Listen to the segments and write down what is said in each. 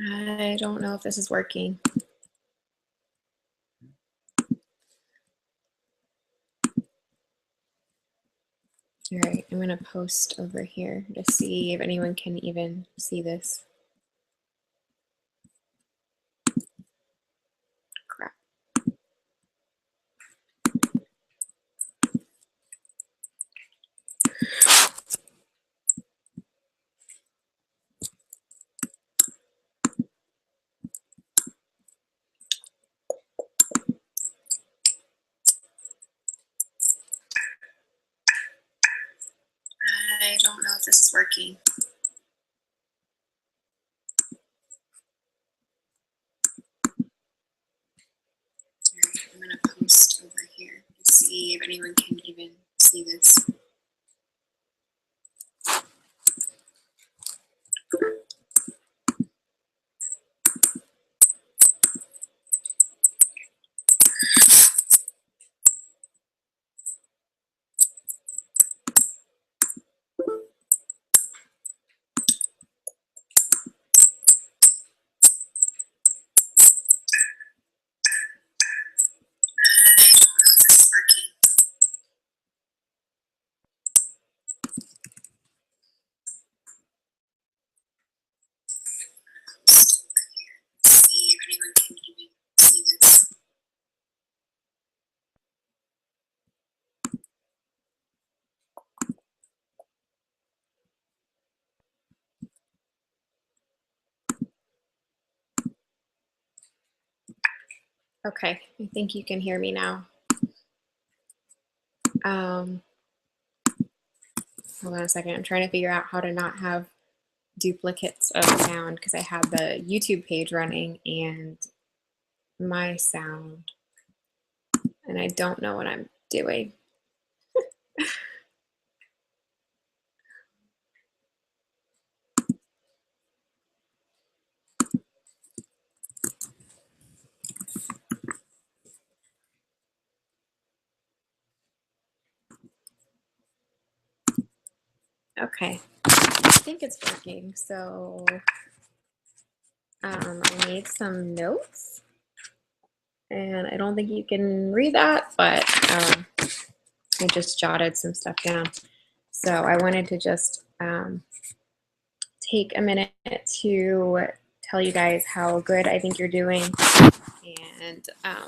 I don't know if this is working. All right, I'm gonna post over here to see if anyone can even see this. Crap. I don't know if this is working. All right, I'm gonna post over here to see if anyone can even see this. See if anyone can even see this. Okay, I think you can hear me now. Hold on a second. I'm trying to figure out how to not have duplicates of sound because I have the YouTube page running and my sound, and I don't know what I'm doing. Okay, I think it's working. So I made some notes, and I don't think you can read that, but I just jotted some stuff down. So I wanted to just take a minute to tell you guys how good I think you're doing. And I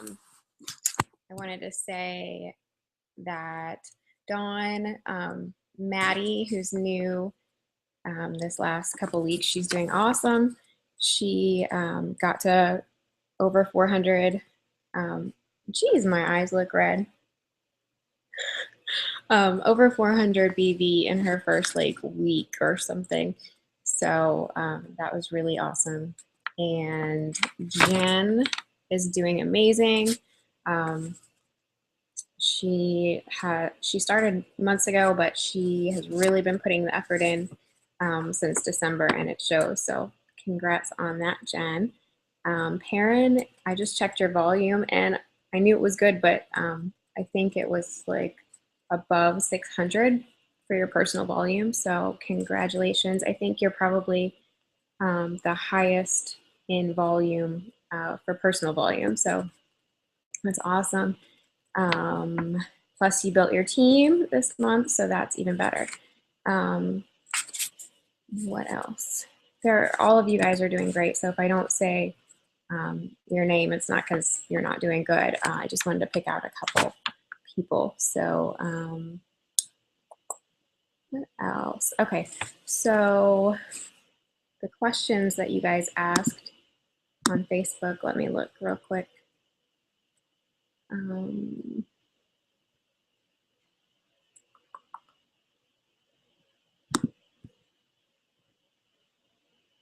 wanted to say that Dawn, Maddie, who's new this last couple weeks, she's doing awesome. She got to over 400. Geez, my eyes look red. Over 400 BV in her first like week or something. So that was really awesome. And Jen is doing amazing. She started months ago, but she has really been putting the effort in since December, and it shows. So congrats on that, Jen. Perrin, I just checked your volume, and I knew it was good, but I think it was like above 600 for your personal volume. So congratulations. I think you're probably the highest in volume for personal volume. So that's awesome. Plus you built your team this month, so that's even better. What else? All of you guys are doing great. So if I don't say your name, it's not because you're not doing good. I just wanted to pick out a couple people. So what else? Okay, so the questions that you guys asked on Facebook, let me look real quick.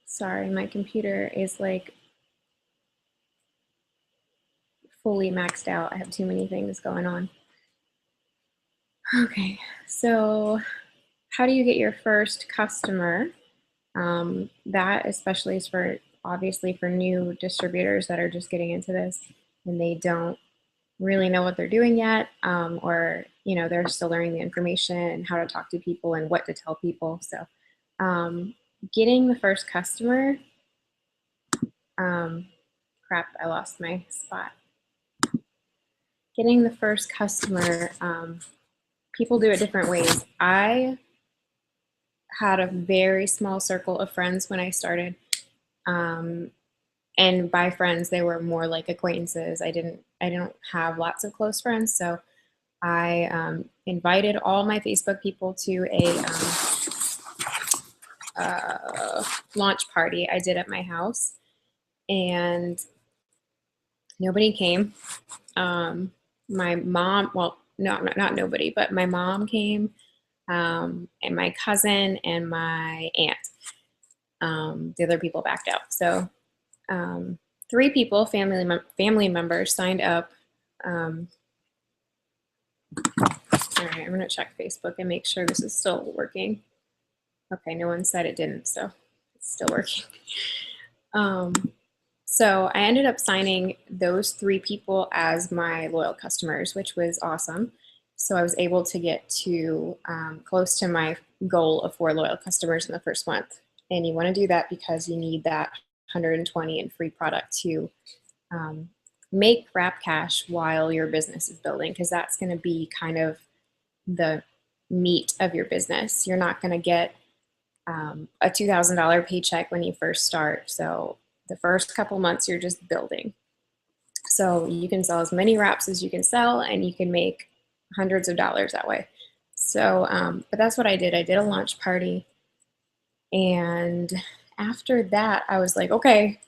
Sorry, my computer is like fully maxed out. I have too many things going on. Okay, so how do you get your first customer? That especially is for obviously for new distributors that are just getting into this and they don't really know what they're doing yet, or they're still learning the information and how to talk to people and what to tell people. So getting the first customer Crap, I lost my spot. Getting the first customer, people do it different ways. I had a very small circle of friends when I started. And by friends, they were more like acquaintances. I didn't have lots of close friends, so I invited all my Facebook people to a launch party I did at my house, and nobody came. My mom, well, no, not nobody, but my mom came, and my cousin and my aunt. The other people backed out. So 3 people, family members, signed up. All right, I'm going to check Facebook and make sure this is still working. Okay, no one said it didn't, so it's still working. So I ended up signing those 3 people as my loyal customers, which was awesome. So I was able to get to close to my goal of 4 loyal customers in the first month. And you want to do that because you need that 120 in free product to make Wrap Cash while your business is building, because that's going to be kind of the meat of your business. You're not going to get a $2,000 paycheck when you first start. So the first couple months, you're just building. So you can sell as many wraps as you can sell, and you can make hundreds of dollars that way. So, but that's what I did. I did a launch party. And after that, I was like, okay,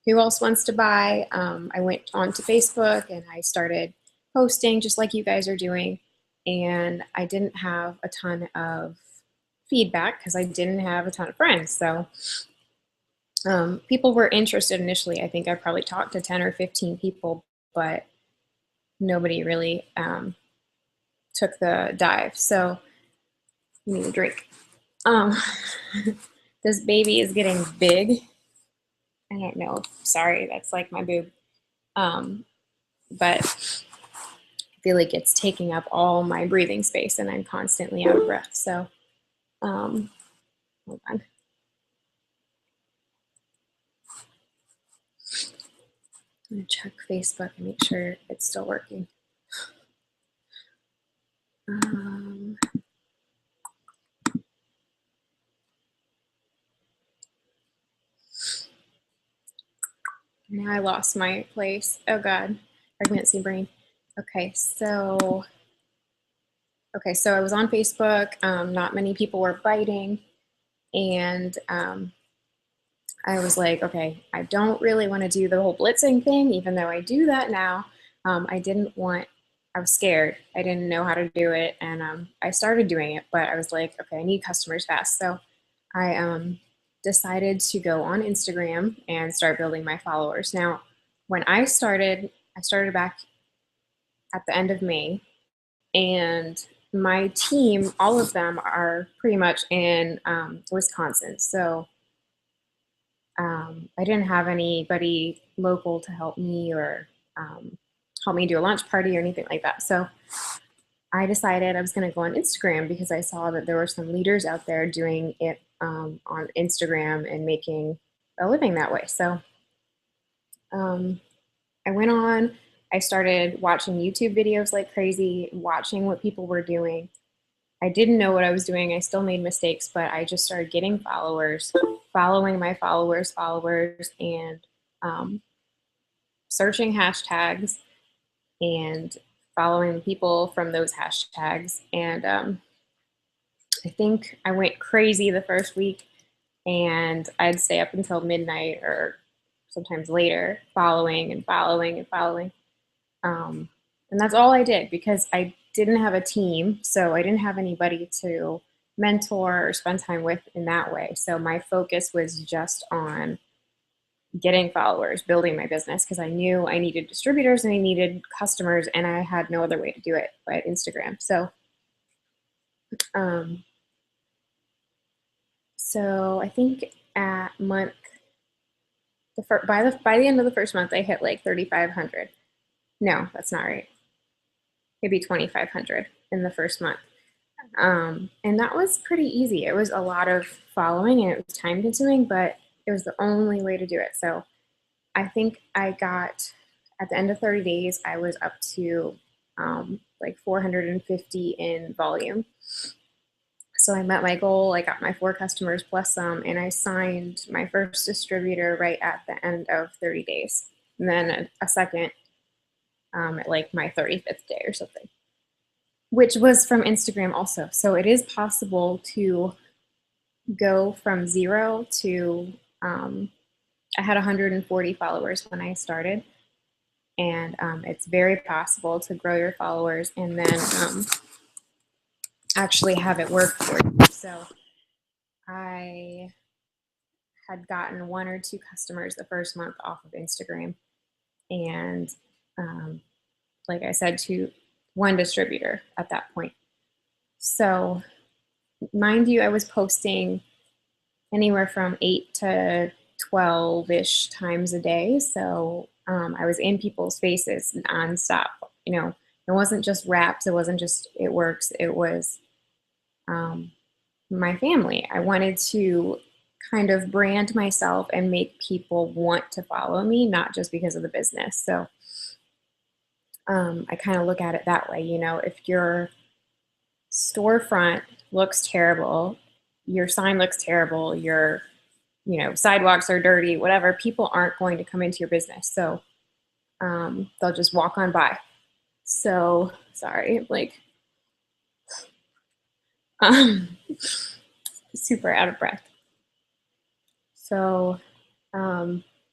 who else wants to buy? I went onto Facebook and I started posting just like you guys are doing. And I didn't have a ton of feedback because I didn't have a ton of friends. So people were interested initially. I think I probably talked to 10 or 15 people, but nobody really took the dive. So I need a drink. This baby is getting big. I don't know. Sorry, that's like my boob. But I feel like it's taking up all my breathing space and I'm constantly out of breath. So hold on. I'm gonna check Facebook and make sure it's still working. Now I lost my place. Oh God, pregnancy brain. Okay, so I was on Facebook. Not many people were biting, and I was like, okay, I don't really want to do the whole blitzing thing, even though I do that now. I was scared. I didn't know how to do it, and I started doing it, but I was like, okay, I need customers fast. So I decided to go on Instagram and start building my followers. Now, when I started back at the end of May, and my team, all of them are pretty much in Wisconsin. So I didn't have anybody local to help me or help me do a launch party or anything like that. So I decided I was going to go on Instagram because I saw that there were some leaders out there doing it on Instagram and making a living that way. So I went on, I started watching YouTube videos like crazy, watching what people were doing. I didn't know what I was doing. I still made mistakes, but I just started getting followers, following my followers, and searching hashtags and following people from those hashtags. And I think I went crazy the first week, and I'd stay up until midnight or sometimes later, following and following and following. And that's all I did because I didn't have a team, so I didn't have anybody to mentor or spend time with in that way. So my focus was just on getting followers, building my business, because I knew I needed distributors and I needed customers, and I had no other way to do it but Instagram. So I think at month by the end of the first month, I hit like 3,500. No, that's not right. Maybe 2,500 in the first month. And that was pretty easy. It was a lot of following and it was time consuming, but it was the only way to do it. So I think I got, at the end of 30 days, I was up to like 450 in volume. So I met my goal. I got my 4 customers plus some, and I signed my first distributor right at the end of 30 days. And then a second at like my 35th day or something, which was from Instagram also. So it is possible to go from 0 to, I had 140 followers when I started. And it's very possible to grow your followers and then actually have it work for you. So I had gotten 1 or 2 customers the first month off of Instagram. And like I said, to 1 distributor at that point. So mind you, I was posting anywhere from 8 to 12-ish times a day. So I was in people's faces nonstop. You know, it wasn't just raps. It wasn't just it works. It was my family. I wanted to kind of brand myself and make people want to follow me, not just because of the business. So I kind of look at it that way. You know, if your storefront looks terrible, your sign looks terrible, your sidewalks are dirty, whatever, people aren't going to come into your business. So they'll just walk on by. So sorry, like super out of breath. So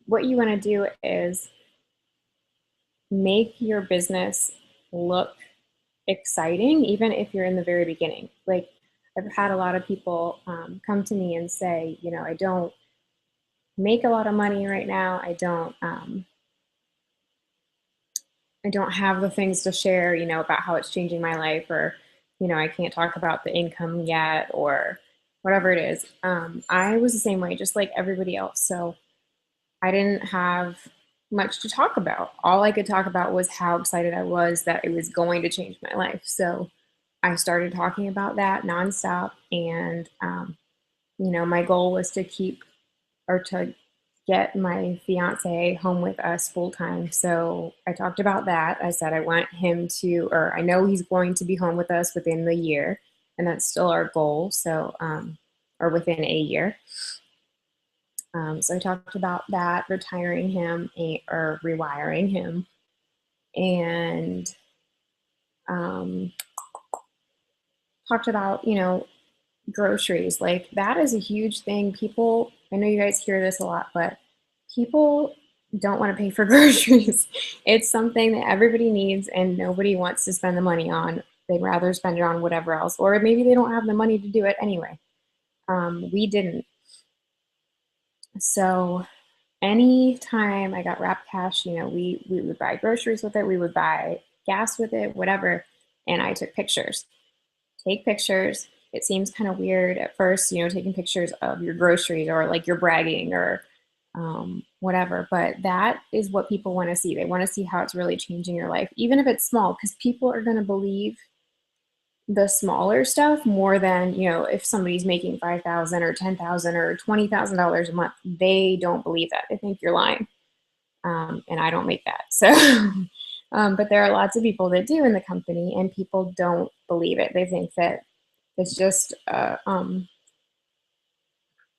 what you want to do is make your business look exciting, even if you're in the very beginning. Like I've had a lot of people come to me and say, you know, I don't make a lot of money right now. I don't have the things to share, you know, about how it's changing my life, or, you know, I can't talk about the income yet, or whatever it is. I was the same way, just like everybody else. So I didn't have much to talk about. All I could talk about was how excited I was that it was going to change my life. So I started talking about that nonstop. And, you know, my goal was to get my fiance home with us full time. So I talked about that. I said I want him to, or I know he's going to be home with us within the year, and that's still our goal. So, or within a year. So I talked about that, retiring him or rewiring him, and talked about, you know, groceries. Like that is a huge thing. People, I know you guys hear this a lot, but people don't want to pay for groceries. It's something that everybody needs and nobody wants to spend the money on. They'd rather spend it on whatever else, or maybe they don't have the money to do it anyway. We didn't. So anytime I got Wrap Cash, you know, we would buy groceries with it, we would buy gas with it, whatever. And I took pictures. Take pictures. It seems kind of weird at first, you know, taking pictures of your groceries or like you're bragging or whatever, but that is what people want to see. They want to see how it's really changing your life, even if it's small, because people are going to believe the smaller stuff more than, you know, if somebody's making 5,000 or 10,000 or $20,000 a month, they don't believe that. They think you're lying. And I don't make that. So, but there are lots of people that do in the company, and people don't believe it. They think that it's just,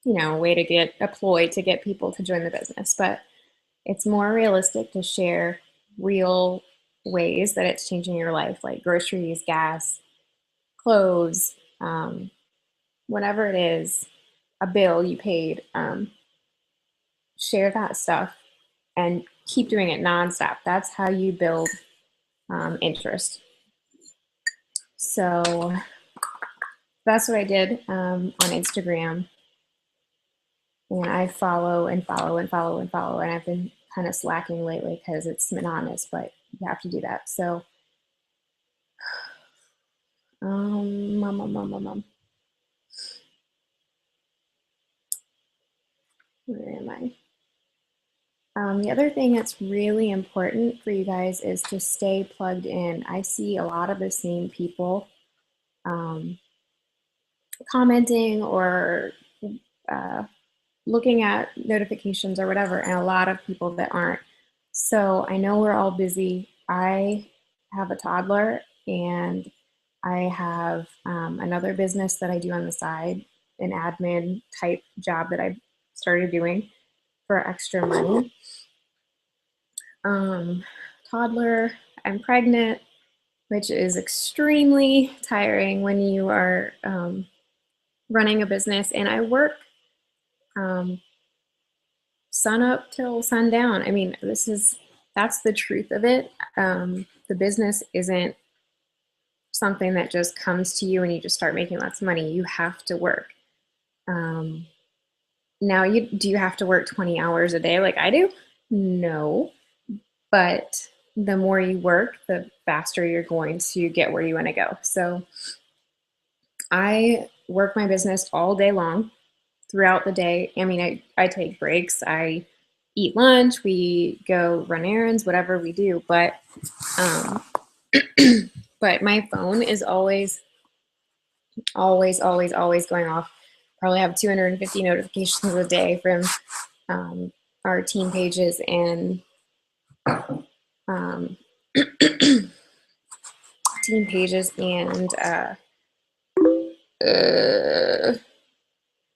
you know, a way to get a ploy to get people to join the business. But it's more realistic to share real ways that it's changing your life, like groceries, gas, clothes, whatever it is, a bill you paid. Share that stuff and keep doing it nonstop. That's how you build interest. So that's what I did on Instagram. And I follow and follow and follow and follow. And I've been kind of slacking lately because it's monotonous, but you have to do that. So, where am I? The other thing that's really important for you guys is to stay plugged in. I see a lot of the same people commenting or looking at notifications or whatever, and a lot of people that aren't. So I know we're all busy. I have a toddler, and I have another business that I do on the side, an admin type job that I started doing for extra money. Toddler, I'm pregnant, which is extremely tiring when you are running a business, and I work sun up till sundown. I mean, that's the truth of it. The business isn't something that just comes to you and you just start making lots of money. You have to work. Now, do you have to work 20 hours a day like I do? No, but the more you work, the faster you're going to get where you want to go. So I work my business all day long throughout the day. I mean, I take breaks. I eat lunch. We go run errands, whatever we do. But but my phone is always going off. Probably have 250 notifications a day from our team pages and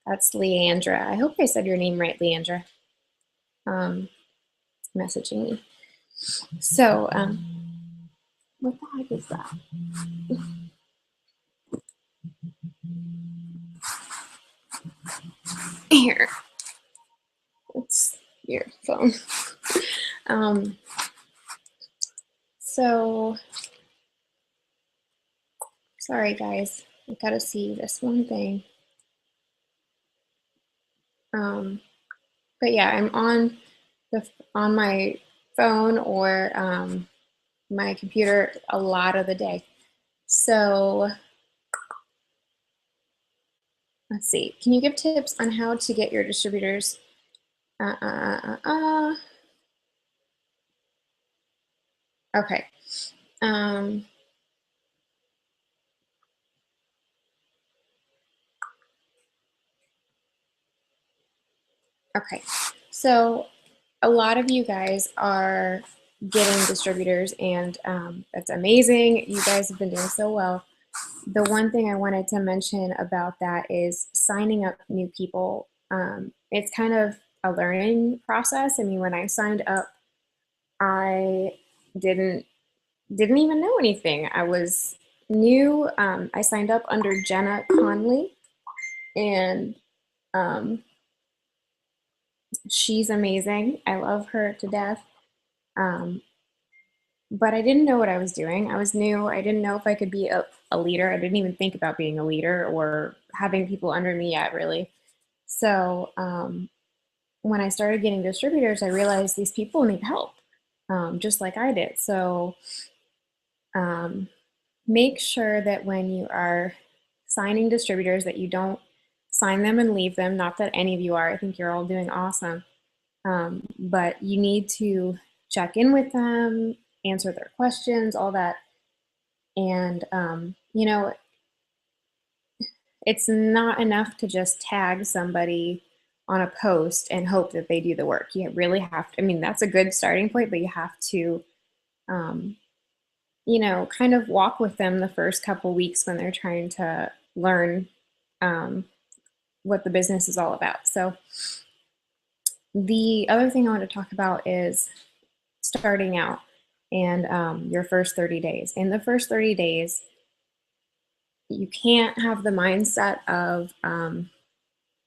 that's Leandra. I hope I said your name right, Leandra. Messaging me. So, what the heck is that? Here, it's your phone. So, sorry guys, I gotta see this one thing. But yeah, I'm on my phone or my computer a lot of the day. So let's see. Can you give tips on how to get your distributors? Okay. Okay. So a lot of you guys are getting distributors, and that's amazing. You guys have been doing so well. The one thing I wanted to mention about that is signing up new people. It's kind of a learning process. I mean, when I signed up, I didn't even know anything. I was new. I signed up under Jenna Conley, and she's amazing. I love her to death. But I didn't know what I was doing. I was new. I didn't know if I could be a leader. I didn't even think about being a leader or having people under me yet, really. So when I started getting distributors, I realized these people need help, just like I did. So make sure that when you are signing distributors that you don't sign them and leave them. Not that any of you are. I think you're all doing awesome. But you need to check in with them, answer their questions, all that. And, you know, it's not enough to just tag somebody on a post and hope that they do the work. You really have to, I mean, that's a good starting point, but you have to, you know, kind of walk with them the first couple weeks when they're trying to learn what the business is all about. So the other thing I want to talk about is starting out and your first 30 days. In the first 30 days, you can't have the mindset of,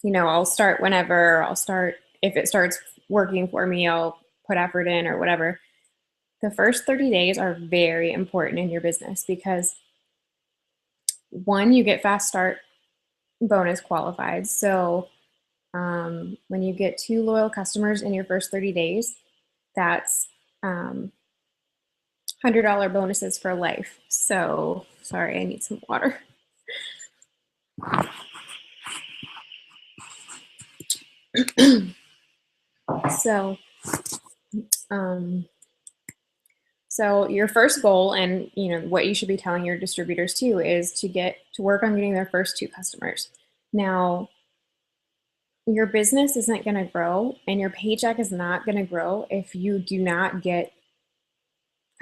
you know, I'll start whenever, I'll start, if it starts working for me, I'll put effort in or whatever. The first 30 days are very important in your business because one, you get fast start bonus qualified. So when you get 2 loyal customers in your first 30 days, that's $100 bonuses for life. So sorry, I need some water. So your first goal, and you know what you should be telling your distributors too, is to work on getting their first 2 customers. Now, your business isn't going to grow and your paycheck is not going to grow if you do not get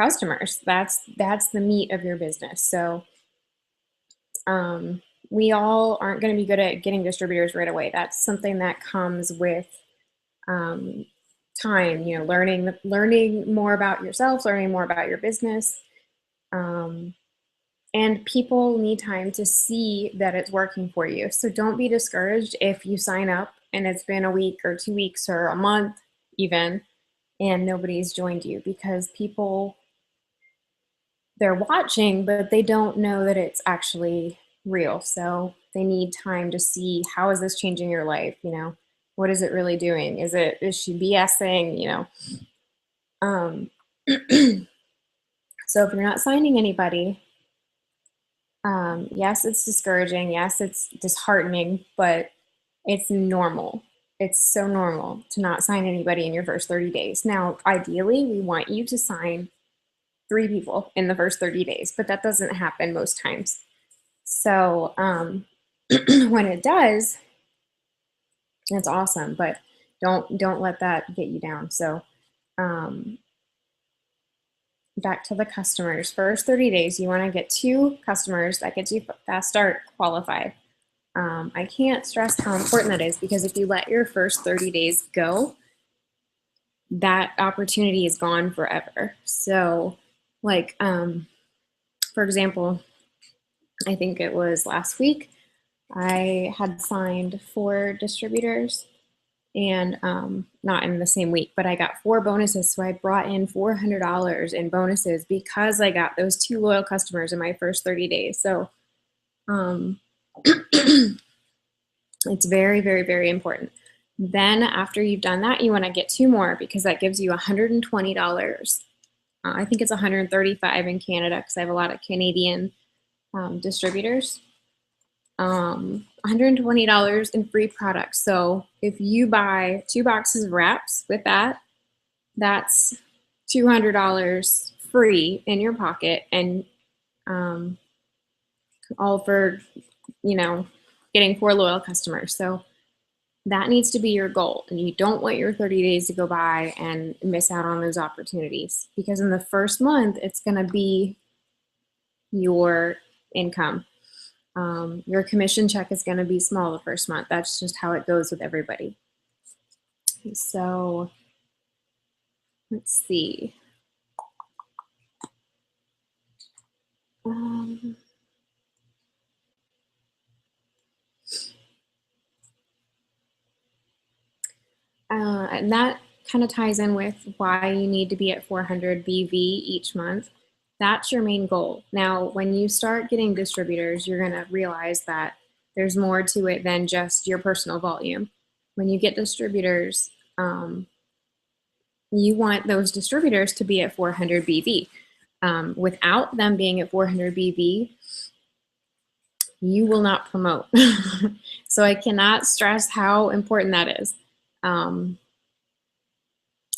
customers. That's the meat of your business. So we all aren't going to be good at getting distributors right away. That's something that comes with time, you know, learning more about yourself, learning more about your business. And people need time to see that it's working for you. So don't be discouraged if you sign up and it's been a week or 2 weeks or a month even, and nobody's joined you, because people, they're watching, but they don't know that it's actually real. So they need time to see, how is this changing your life? You know, what is it really doing? Is she BSing? You know, so if you're not signing anybody, yes, it's discouraging. Yes, it's disheartening, but it's normal. It's so normal to not sign anybody in your first 30 days. Now, ideally, we want you to sign 3 people in the first 30 days, but that doesn't happen most times. So when it does, it's awesome, but don't let that get you down. So back to the customers. First 30 days, you want to get 2 customers that gets you fast start qualified. I can't stress how important that is, because if you let your first 30 days go, that opportunity is gone forever. So like, for example, I think it was last week, I had signed 4 distributors, and not in the same week, but I got 4 bonuses. So I brought in $400 in bonuses because I got those 2 loyal customers in my first 30 days. So it's very, very, very important. Then after you've done that, you want to get 2 more, because that gives you $120. I think it's $135 in Canada, because I have a lot of Canadian distributors. $120 in free products. So if you buy 2 boxes of wraps with that, that's $200 free in your pocket, and all for, you know, getting 4 loyal customers. So that needs to be your goal, and you don't want your 30 days to go by and miss out on those opportunities, because in the first month, it's going to be your income. Your commission check is going to be small the first month. That's just how it goes with everybody. So let's see. And that kind of ties in with why you need to be at 400 BV each month. That's your main goal. Now, when you start getting distributors, you're going to realize that there's more to it than just your personal volume. When you get distributors, you want those distributors to be at 400 BV. Without them being at 400 BV, you will not promote. So I cannot stress how important that is.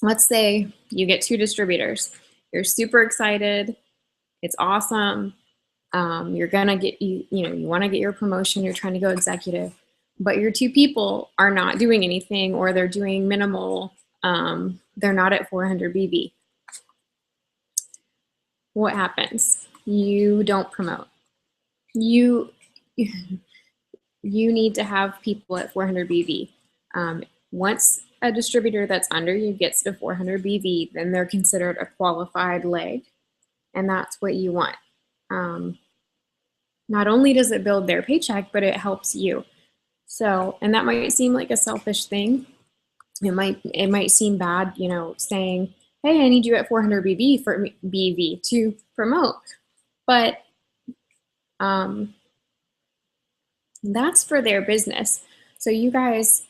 Let's say you get 2 distributors. You're super excited. It's awesome. You're gonna get, you want to get your promotion. You're trying to go executive, but your 2 people are not doing anything, or they're doing minimal. They're not at 400 BV. What happens? You don't promote. You need to have people at 400 BV. Once a distributor that's under you gets to 400 BV, then they're considered a qualified leg, and that's what you want. Not only does it build their paycheck, but it helps you. So, and that might seem like a selfish thing. It might seem bad, saying, "Hey, I need you at 400 BV for BV to promote," but that's for their business. So you guys,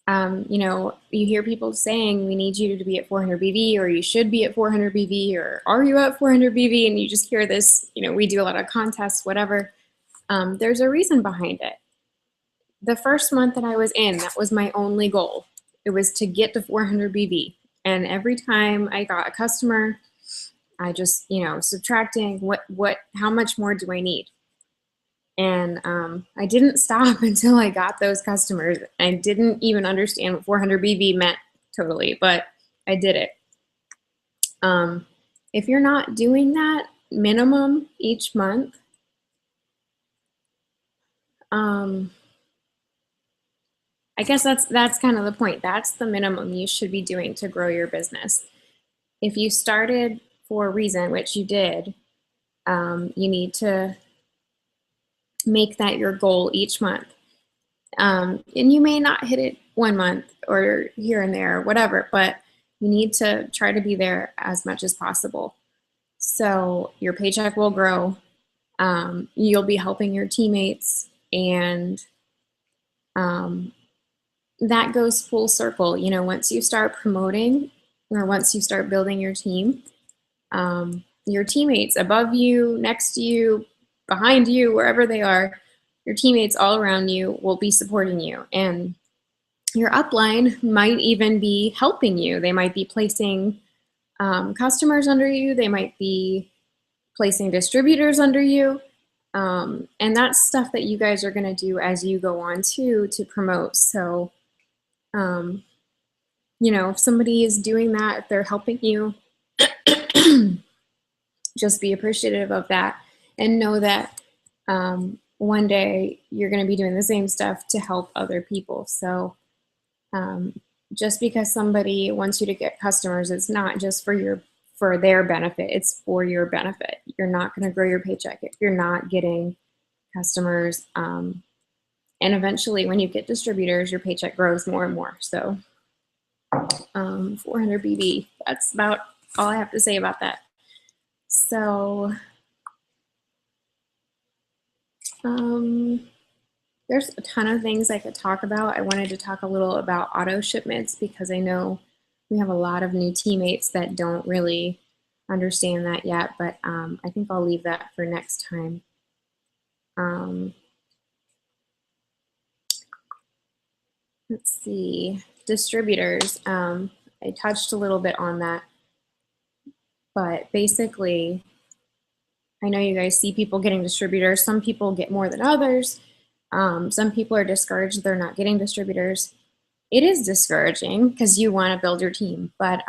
you hear people saying, "We need you to be at 400 BV," or "You should be at 400 BV," or "Are you at 400 BV?" And you just hear this, we do a lot of contests, whatever. There's a reason behind it. The first month that I was in, that was my only goal. It was to get to 400 BV. And every time I got a customer, I just, subtracting how much more do I need? And I didn't stop until I got those customers. I didn't even understand what 400 BV meant totally, but I did it. If you're not doing that minimum each month, I guess that's kind of the point. That's the minimum you should be doing to grow your business. If you started for a reason, which you did, you need to make that your goal each month. And you may not hit it 1 month or here and there, or whatever, but you need to try to be there as much as possible. So your paycheck will grow. You'll be helping your teammates, and that goes full circle. You know, once you start promoting or once you start building your team, your teammates above you, next to you, behind you, wherever they are, your teammates all around you will be supporting you. And your upline might even be helping you. They might be placing customers under you. They might be placing distributors under you. And that's stuff that you guys are going to do as you go on to promote. So, you know, if somebody is doing that, if they're helping you, just be appreciative of that and know that one day you're going to be doing the same stuff to help other people. So just because somebody wants you to get customers, it's not just for their benefit, it's for your benefit. You're not going to grow your paycheck if you're not getting customers. And eventually when you get distributors, your paycheck grows more and more. So 400 BB, that's about all I have to say about that. So there's a ton of things I could talk about. I wanted to talk a little about auto shipments because I know we have a lot of new teammates that don't really understand that yet, but I think I'll leave that for next time. Let's see, distributors. I touched a little bit on that, but basically, I know you guys see people getting distributors. Some people get more than others. Some people are discouraged they're not getting distributors. It is discouraging because you want to build your team, but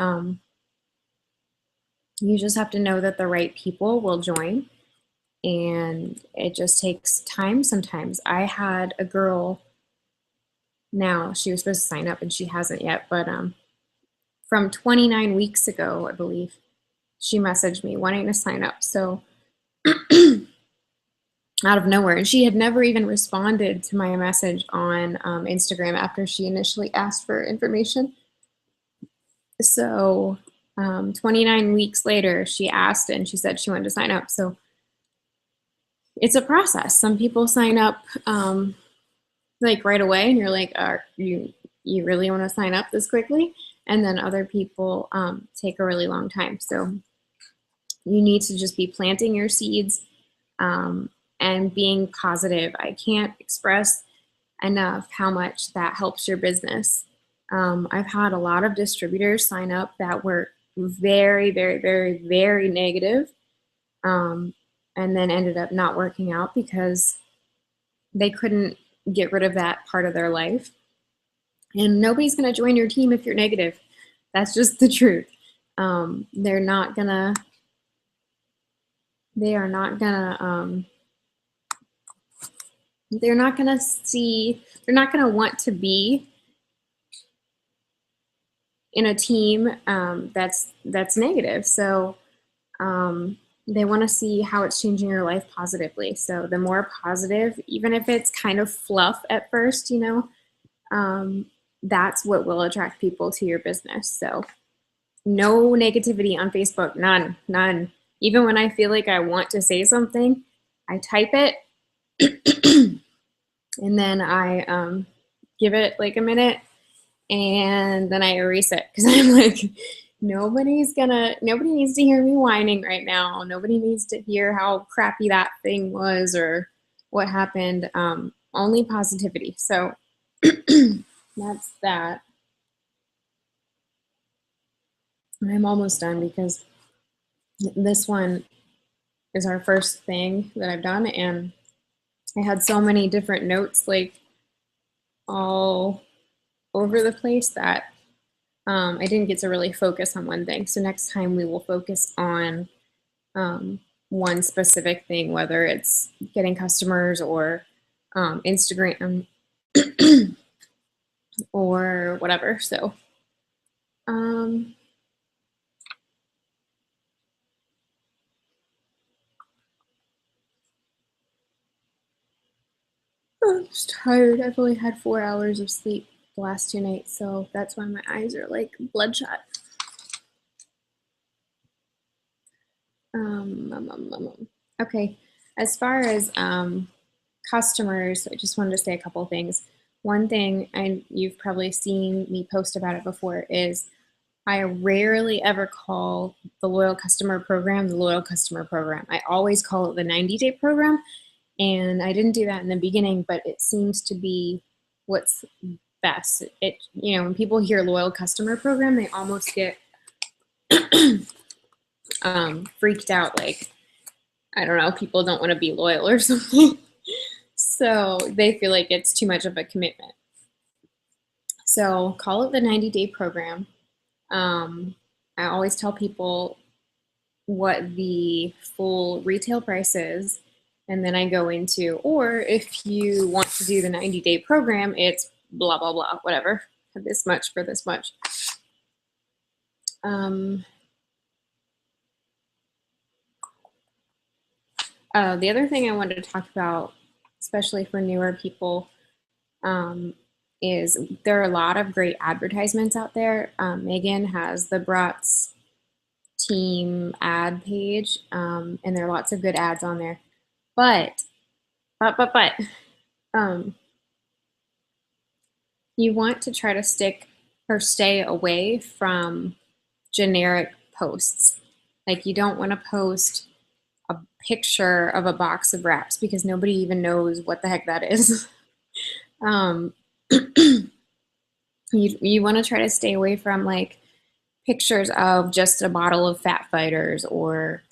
you just have to know that the right people will join, and it just takes time sometimes. I had a girl, now she was supposed to sign up and she hasn't yet, but from 29 weeks ago, I believe, she messaged me wanting to sign up. So out of nowhere, and she had never even responded to my message on Instagram after she initially asked for information. So 29 weeks later, she asked and she said she wanted to sign up. So it's a process. Some people sign up like right away, and you're like, you really want to sign up this quickly? And then other people take a really long time. So you need to just be planting your seeds and being positive. I can't express enough how much that helps your business. I've had a lot of distributors sign up that were very, very, very, very negative, and then ended up not working out because they couldn't get rid of that part of their life. And nobody's going to join your team if you're negative. That's just the truth. They're not gonna want to be in a team that's negative. So they want to see how it's changing your life positively. So the more positive, even if it's kind of fluff at first, you know, that's what will attract people to your business. So no negativity on Facebook, none. Even when I feel like I want to say something, I type it and then I give it like a minute and then I erase it because I'm like, nobody needs to hear me whining right now. Nobody needs to hear how crappy that thing was or what happened. Only positivity. So that's that. I'm almost done because this one is our first thing that I've done, and I had so many different notes like all over the place that I didn't get to really focus on one thing. So next time we will focus on one specific thing, whether it's getting customers or Instagram or whatever. So um, I'm just tired. I've only had 4 hours of sleep the last 2 nights, so that's why my eyes are like bloodshot. Okay, as far as customers, I just wanted to say a couple things. One thing, and you've probably seen me post about it before, is I rarely ever call the loyal customer program the loyal customer program. I always call it the 90-day program, and I didn't do that in the beginning, but it seems to be what's best. It, you know, when people hear loyal customer program, they almost get freaked out, like, I don't know, people don't want to be loyal or something. So they feel like it's too much of a commitment. So call it the 90-day program. I always tell people what the full retail price is, and then I go into, or if you want to do the 90-day program, it's blah, blah, blah, whatever, this much for this much. The other thing I wanted to talk about, especially for newer people, is there are a lot of great advertisements out there. Megan has the Bratz team ad page, and there are lots of good ads on there. But, um, you want to try to stick or stay away from generic posts. Like, you don't want to post a picture of a box of wraps because nobody even knows what the heck that is. You want to try to stay away from like pictures of just a bottle of Fat Fighters or,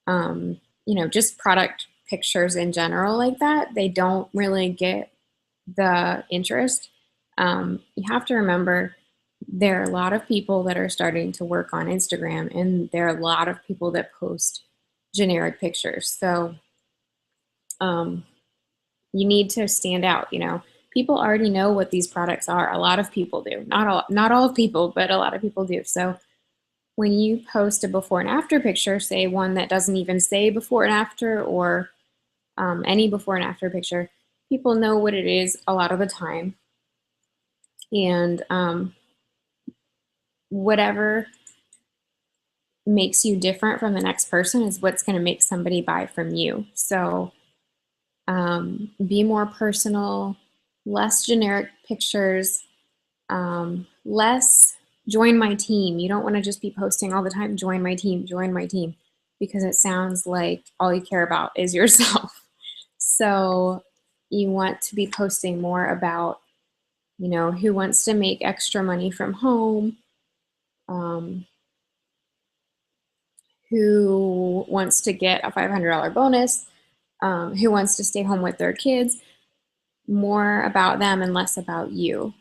you know, just product pictures in general like that. They don't really get the interest. You have to remember there are a lot of people that are starting to work on Instagram, and there are a lot of people that post generic pictures. So you need to stand out. You know, people already know what these products are. A lot of people do. Not all people, but a lot of people do. So when you post a before and after picture, say one that doesn't even say before and after, or any before and after picture, people know what it is a lot of the time. And whatever makes you different from the next person is what's going to make somebody buy from you. So be more personal, less generic pictures, less join my team. You don't want to just be posting all the time, join my team, because it sounds like all you care about is yourself. So you want to be posting more about, you know, who wants to make extra money from home, who wants to get a $500 bonus, who wants to stay home with their kids, more about them and less about you.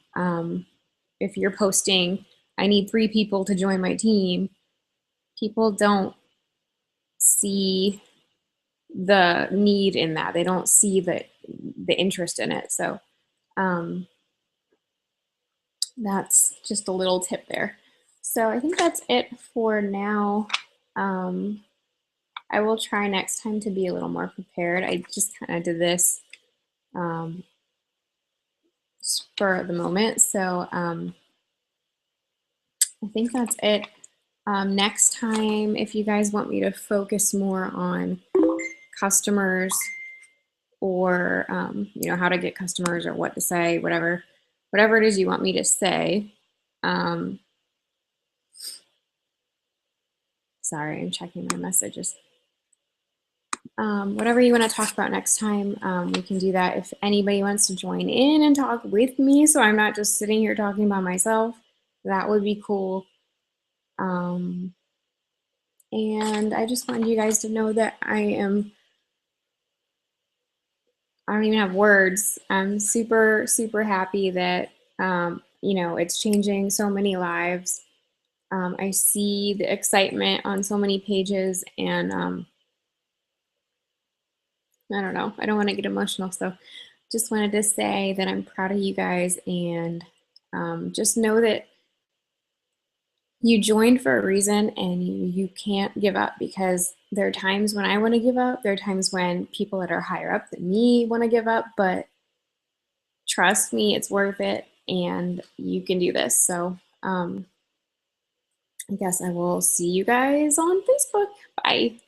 If you're posting, I need 3 people to join my team, people don't see the need in that. They don't see the interest in it. So that's just a little tip there. So I think that's it for now. I will try next time to be a little more prepared. I just kind of did this spur of the moment. So I think that's it. Next time, if you guys want me to focus more on customers or you know, how to get customers or what to say, whatever it is you want me to say. Sorry, I'm checking my messages. Whatever you want to talk about next time, we can do that. If anybody wants to join in and talk with me, so I'm not just sitting here talking by myself, that would be cool. And I just wanted you guys to know that I am I don't even have words. I'm super, super happy that, you know, it's changing so many lives. I see the excitement on so many pages, and I don't know. I don't want to get emotional, so just wanted to say that I'm proud of you guys, and just know that you joined for a reason, and you can't give up, because there are times when I want to give up. There are times when people that are higher up than me want to give up, but trust me, it's worth it, and you can do this. So I guess I will see you guys on Facebook. Bye.